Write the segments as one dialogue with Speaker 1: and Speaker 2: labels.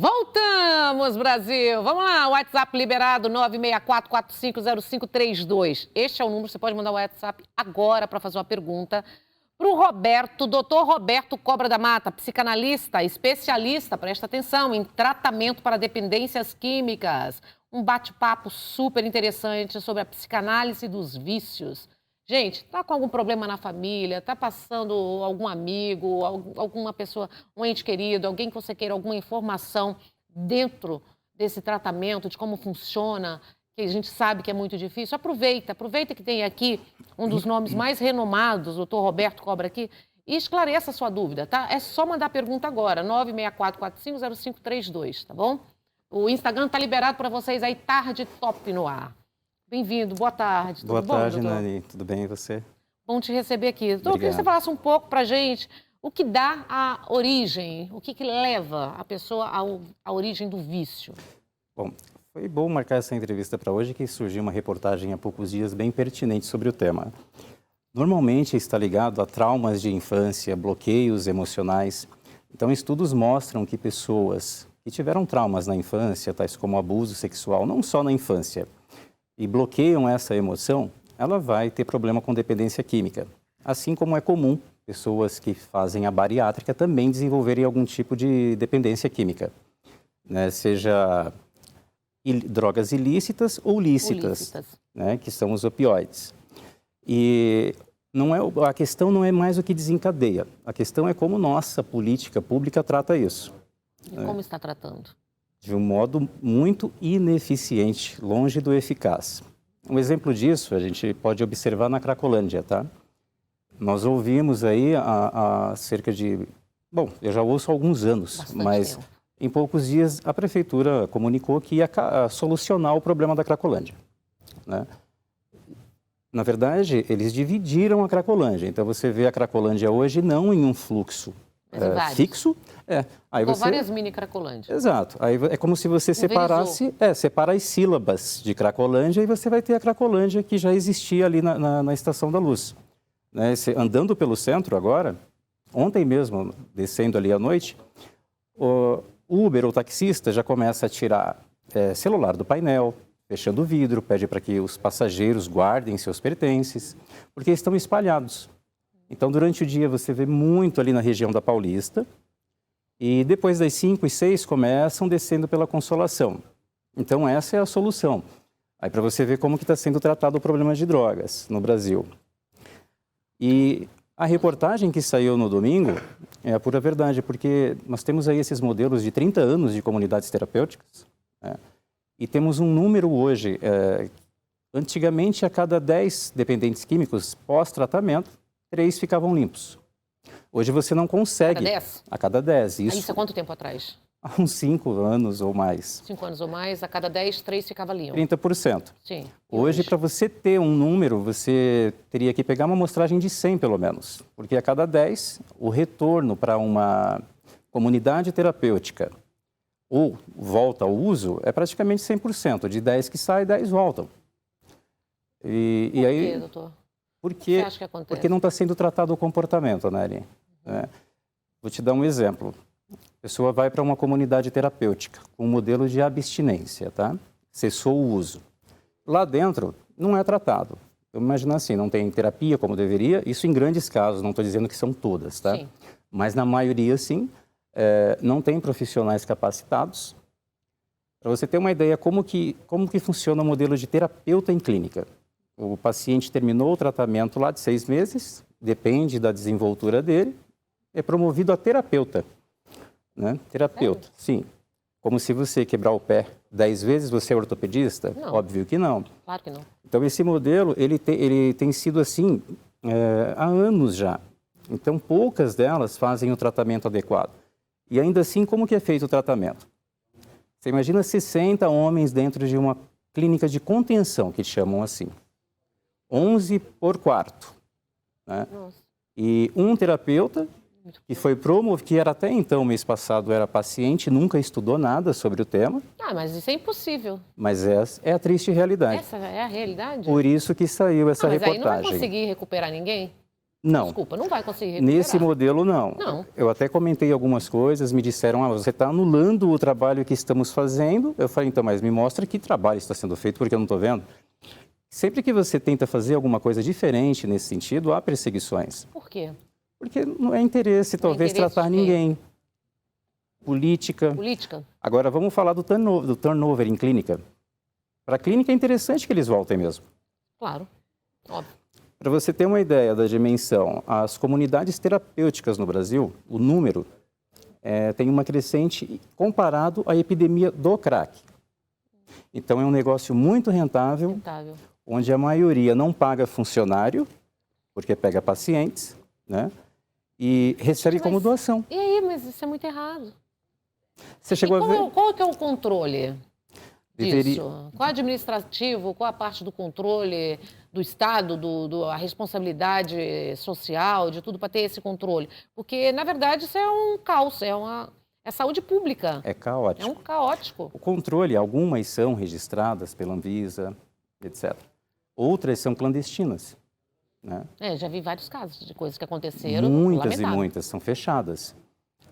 Speaker 1: Voltamos, Brasil! Vamos lá, WhatsApp liberado 964-450532. Este é o número, você pode mandar o WhatsApp agora para fazer uma pergunta para o Roberto, doutor Roberto Cobra da Mata, psicanalista, especialista, presta atenção, em tratamento para dependências químicas. Um bate-papo super interessante sobre a psicanálise dos vícios. Gente, tá com algum problema na família, tá passando algum amigo, alguma pessoa, um ente querido, alguém que você queira alguma informação dentro desse tratamento, de como funciona, que a gente sabe que é muito difícil, aproveita que tem aqui um dos nomes mais renomados, o doutor Roberto Cobra aqui, e esclareça a sua dúvida, tá? É só mandar a pergunta agora, 964-450532, tá bom? O Instagram tá liberado para vocês aí, Tarde Top no ar. Bem-vindo, boa tarde. Tudo
Speaker 2: boa
Speaker 1: bom,
Speaker 2: tarde,
Speaker 1: doutor?
Speaker 2: Nani. Tudo bem e você?
Speaker 1: Bom te receber aqui. Doutor, eu queria que você falasse um pouco para a gente o que dá a origem, o que leva a pessoa à origem do vício.
Speaker 2: Bom, foi bom marcar essa entrevista para hoje, que surgiu uma reportagem há poucos dias bem pertinente sobre o tema. Normalmente está ligado a traumas de infância, bloqueios emocionais. Então, estudos mostram que pessoas que tiveram traumas na infância, tais como abuso sexual, não só na infância, e bloqueiam essa emoção, ela vai ter problema com dependência química. Assim como é comum pessoas que fazem a bariátrica também desenvolverem algum tipo de dependência química, né? Seja drogas ilícitas ou lícitas, né? Que são os opioides. E a questão não é mais o que desencadeia, a questão é como nossa política pública trata isso.
Speaker 1: E como está tratando?
Speaker 2: De um modo muito ineficiente, longe do eficaz. Um exemplo disso a gente pode observar na Cracolândia, tá? Nós ouvimos aí há cerca de... Bom, eu já ouço há alguns anos, mas tempo. Em poucos dias a prefeitura comunicou que ia solucionar o problema da Cracolândia, né? Na verdade, eles dividiram a Cracolândia. Então, você vê a Cracolândia hoje não em um fluxo fixo. Aí você...
Speaker 1: várias mini Cracolândias.
Speaker 2: Exato. Aí é como se você separa as sílabas de Cracolândia e você vai ter a Cracolândia que já existia ali na Estação da Luz. Né? Andando pelo centro agora, ontem mesmo, descendo ali à noite, o Uber ou taxista já começa a tirar celular do painel, fechando o vidro, pede para que os passageiros guardem seus pertences, porque estão espalhados. Então, durante o dia, você vê muito ali na região da Paulista, e depois das 5 e 6 começam descendo pela Consolação. Então, essa é a solução. Aí, para você ver como que está sendo tratado o problema de drogas no Brasil. E a reportagem que saiu no domingo é a pura verdade, porque nós temos aí esses modelos de 30 anos de comunidades terapêuticas, né? E temos um número hoje, antigamente a cada 10 dependentes químicos pós-tratamento, 3 ficavam limpos. Hoje você não consegue.
Speaker 1: A cada 10?
Speaker 2: A cada 10.
Speaker 1: Isso há quanto tempo atrás?
Speaker 2: Há uns 5 anos ou mais.
Speaker 1: 5 anos ou mais, a cada 10, 3 ficava limpo.
Speaker 2: 30%.
Speaker 1: Sim.
Speaker 2: Hoje, para você ter um número, você teria que pegar uma amostragem de 100, pelo menos. Porque a cada 10, o retorno para uma comunidade terapêutica ou volta ao uso é praticamente 100%. De 10 que sai, 10 voltam.
Speaker 1: Por quê, doutor?
Speaker 2: Porque,
Speaker 1: você acha que acontece?
Speaker 2: Porque não está sendo tratado o comportamento, Nari. Vou te dar um exemplo. A pessoa vai para uma comunidade terapêutica com um modelo de abstinência, tá? Cessou o uso. Lá dentro não é tratado. Eu imagino assim, não tem terapia como deveria, isso em grandes casos, não estou dizendo que são todas, tá?
Speaker 1: Sim.
Speaker 2: Mas na maioria, sim, não tem profissionais capacitados. Para você ter uma ideia como que funciona o modelo de terapeuta em clínica. O paciente terminou o tratamento lá de 6 meses, depende da desenvoltura dele, é promovido a terapeuta. Né? Terapeuta, sim. Como se você quebrar o pé 10 vezes, você é ortopedista?
Speaker 1: Não.
Speaker 2: Óbvio que não.
Speaker 1: Claro que não.
Speaker 2: Então, esse modelo, ele tem sido assim há anos já. Então, poucas delas fazem o tratamento adequado. E ainda assim, como que é feito o tratamento? Você imagina 60 homens dentro de uma clínica de contenção, que chamam assim. 11 por quarto. Né? E um terapeuta que foi promovido, que era até então, mês passado, era paciente, nunca estudou nada sobre o tema.
Speaker 1: Mas isso é impossível.
Speaker 2: Mas essa é a triste realidade.
Speaker 1: Essa é a realidade?
Speaker 2: Por isso que saiu essa reportagem.
Speaker 1: Mas aí não vai conseguir recuperar ninguém?
Speaker 2: Não.
Speaker 1: Desculpa, não vai conseguir recuperar.
Speaker 2: Nesse modelo, não.
Speaker 1: Não.
Speaker 2: Eu até comentei algumas coisas, me disseram, você está anulando o trabalho que estamos fazendo. Eu falei, então, mas me mostra que trabalho está sendo feito, porque eu não estou vendo. Sempre que você tenta fazer alguma coisa diferente nesse sentido, há perseguições.
Speaker 1: Por quê?
Speaker 2: Porque não é interesse, talvez, tratar ninguém. Política. Agora, vamos falar do turnover em clínica. Para a clínica é interessante que eles voltem mesmo.
Speaker 1: Claro, óbvio.
Speaker 2: Para você ter uma ideia da dimensão, as comunidades terapêuticas no Brasil, o número tem uma crescente comparado à epidemia do crack. Então, é um negócio muito rentável, onde a maioria não paga funcionário, porque pega pacientes, né? E recebe como doação.
Speaker 1: E aí, mas isso é muito errado.
Speaker 2: Você chegou a ver?
Speaker 1: Qual que é o controle disso? Qual é o administrativo, qual a parte do controle do Estado, a responsabilidade social, de tudo para ter esse controle? Porque, na verdade, isso é um caos, é saúde pública.
Speaker 2: É caótico.
Speaker 1: É um caótico.
Speaker 2: O controle, algumas são registradas pela Anvisa, etc. Outras são clandestinas. Né?
Speaker 1: Já vi vários casos de coisas que aconteceram.
Speaker 2: Muitas e muitas são fechadas.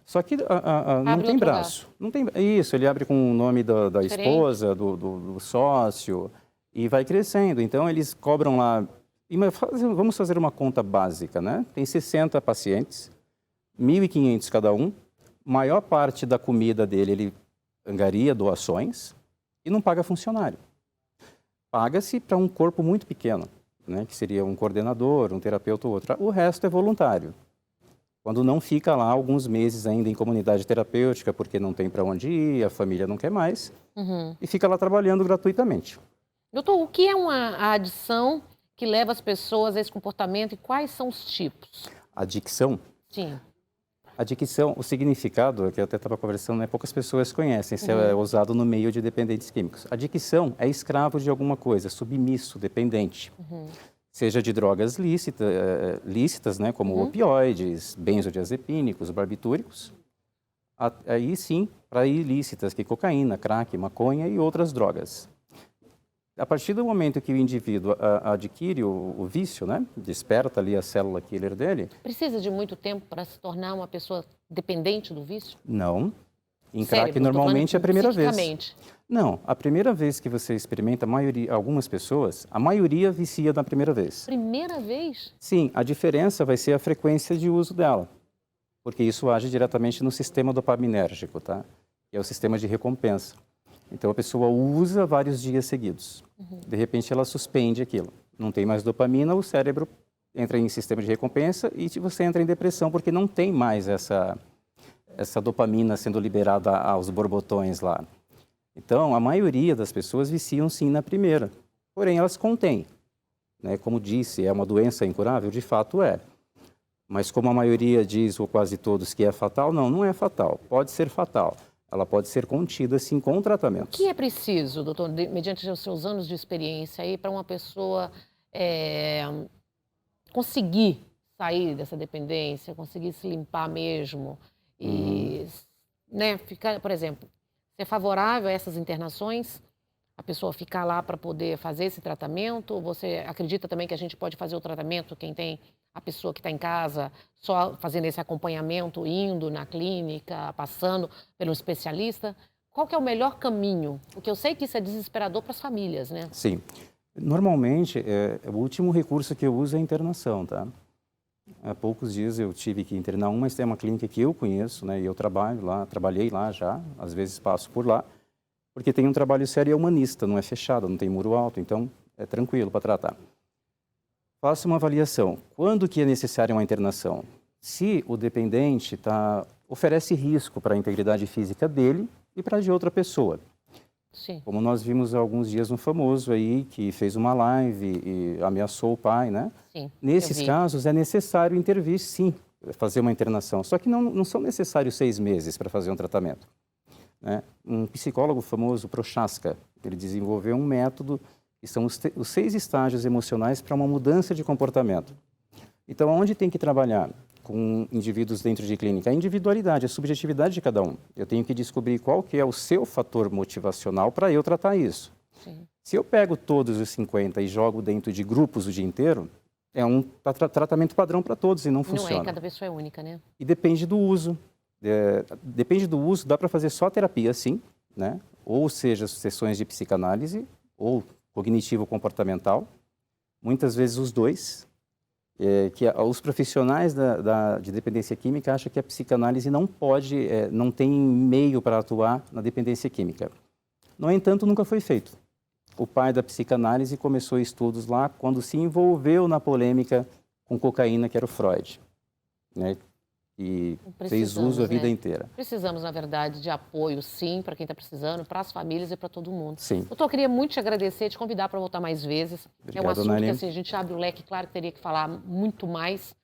Speaker 2: Só que não tem braço. Não tem, isso, ele abre com o nome da esposa, do sócio, e vai crescendo. Então, eles cobram lá... Vamos fazer uma conta básica, né? Tem 60 pacientes, 1.500 cada um. Maior parte da comida dele, ele angaria doações e não paga funcionário. Paga-se para um corpo muito pequeno, né? Que seria um coordenador, um terapeuta ou outro. O resto é voluntário. Quando não fica lá alguns meses ainda em comunidade terapêutica, porque não tem para onde ir, a família não quer mais, e fica lá trabalhando gratuitamente.
Speaker 1: Doutor, o que é a adição que leva as pessoas a esse comportamento e quais são os tipos?
Speaker 2: Adicção?
Speaker 1: Sim.
Speaker 2: Adicção, o significado, que eu até estava conversando, né, poucas pessoas conhecem, isso é usado no meio de dependentes químicos. Adicção é escravo de alguma coisa, submisso, dependente. Seja de drogas lícitas, né, como opioides, benzodiazepínicos, barbitúricos. Aí sim, para ilícitas, que cocaína, crack, maconha e outras drogas. A partir do momento que o indivíduo adquire o vício, né, desperta ali a célula killer dele...
Speaker 1: Precisa de muito tempo para se tornar uma pessoa dependente do vício?
Speaker 2: Não. Em crack, normalmente, é a primeira vez. Não, a primeira vez que você experimenta, algumas pessoas, a maioria vicia na primeira vez.
Speaker 1: Primeira vez?
Speaker 2: Sim, a diferença vai ser a frequência de uso dela, porque isso age diretamente no sistema dopaminérgico, tá? Que é o sistema de recompensa. Então, a pessoa usa vários dias seguidos. De repente, ela suspende aquilo. Não tem mais dopamina, o cérebro entra em sistema de recompensa e você entra em depressão, porque não tem mais essa dopamina sendo liberada aos borbotões lá. Então, a maioria das pessoas viciam sim na primeira, porém elas contêm. Né? Como disse, é uma doença incurável? De fato é. Mas como a maioria diz, ou quase todos, que é fatal, não é fatal. Pode ser fatal. Ela pode ser contida sim com tratamento.
Speaker 1: O que é preciso, doutor, mediante os seus anos de experiência aí, para uma pessoa conseguir sair dessa dependência, conseguir se limpar mesmo? E, né, ficar, por exemplo, ser favorável a essas internações, a pessoa ficar lá para poder fazer esse tratamento? Você acredita também que a gente pode fazer o tratamento, quem tem a pessoa que está em casa, só fazendo esse acompanhamento, indo na clínica, passando pelo especialista? Qual que é o melhor caminho? Porque eu sei que isso é desesperador para as famílias, né? Sim.
Speaker 2: Normalmente, o último recurso que eu uso é a internação, tá? Há poucos dias eu tive que internar mas tem uma clínica que eu conheço, né? E eu trabalhei lá já, às vezes passo por lá, porque tem um trabalho sério e humanista, não é fechado, não tem muro alto, então é tranquilo para tratar. Faça uma avaliação. Quando que é necessária uma internação? Se o dependente oferece risco para a integridade física dele e para a de outra pessoa. Sim. Como nós vimos há alguns dias um famoso aí que fez uma live e ameaçou o pai, né? Sim, nesses casos é necessário intervir, sim, fazer uma internação. Só que não são necessários 6 meses para fazer um tratamento. Né? Um psicólogo famoso, Prochaska, ele desenvolveu um método que são os 6 estágios emocionais para uma mudança de comportamento. Então, onde tem que trabalhar com indivíduos dentro de clínica? A individualidade, a subjetividade de cada um. Eu tenho que descobrir qual que é o seu fator motivacional para eu tratar isso. Sim. Se eu pego todos os 50 e jogo dentro de grupos o dia inteiro, É um tratamento padrão para todos e não funciona.
Speaker 1: Não é, cada pessoa é única, né?
Speaker 2: E depende do uso. Depende do uso, dá para fazer só terapia, sim, né? Ou seja, sessões de psicanálise ou cognitivo-comportamental. Muitas vezes os dois. Os profissionais de dependência química acham que a psicanálise não pode, não tem meio para atuar na dependência química. No entanto, nunca foi feito. O pai da psicanálise começou estudos lá quando se envolveu na polêmica com cocaína, que era o Freud, né? E fez uso a vida inteira.
Speaker 1: Precisamos, na verdade, de apoio, sim, para quem está precisando, para as famílias e para todo mundo.
Speaker 2: Sim.
Speaker 1: Doutor, eu queria muito te agradecer, te convidar para voltar mais vezes.
Speaker 2: Obrigado,
Speaker 1: é um assunto
Speaker 2: Nani.
Speaker 1: que assim, a gente abre o leque, claro que teria que falar muito mais,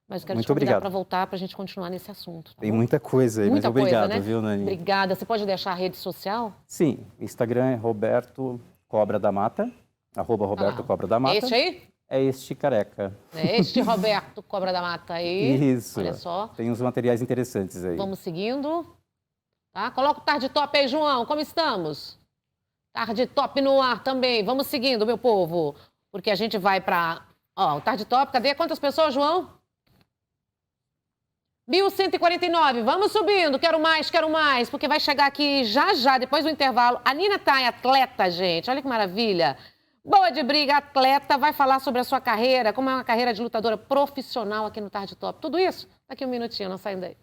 Speaker 1: mas eu quero
Speaker 2: Muito
Speaker 1: te convidar
Speaker 2: obrigado.
Speaker 1: para voltar para a gente continuar nesse assunto. Tá
Speaker 2: Tem
Speaker 1: bom?
Speaker 2: muita coisa aí,
Speaker 1: Muita
Speaker 2: mas obrigado,
Speaker 1: coisa, né?
Speaker 2: viu, Nani?
Speaker 1: Obrigada. Você pode deixar a rede social?
Speaker 2: Sim, Instagram é Roberto Cobra da Mata, @Roberto Cobra da Mata.
Speaker 1: Este aí?
Speaker 2: É este careca.
Speaker 1: É este Roberto Cobra da Mata aí.
Speaker 2: Isso.
Speaker 1: Olha só.
Speaker 2: Tem uns materiais interessantes aí.
Speaker 1: Vamos seguindo. Tá? Coloca o Tarde Top aí, João. Como estamos? Tarde Top no ar também. Vamos seguindo, meu povo. Porque a gente vai para... Ó, o Tarde Top, cadê? Quantas pessoas, João? 1.149. Vamos subindo. Quero mais. Porque vai chegar aqui já, depois do intervalo. A Nina tá em atleta, gente. Olha que maravilha. Boa de briga, atleta, vai falar sobre a sua carreira, como é uma carreira de lutadora profissional aqui no Tarde Top. Tudo isso, daqui um minutinho, não saindo daí.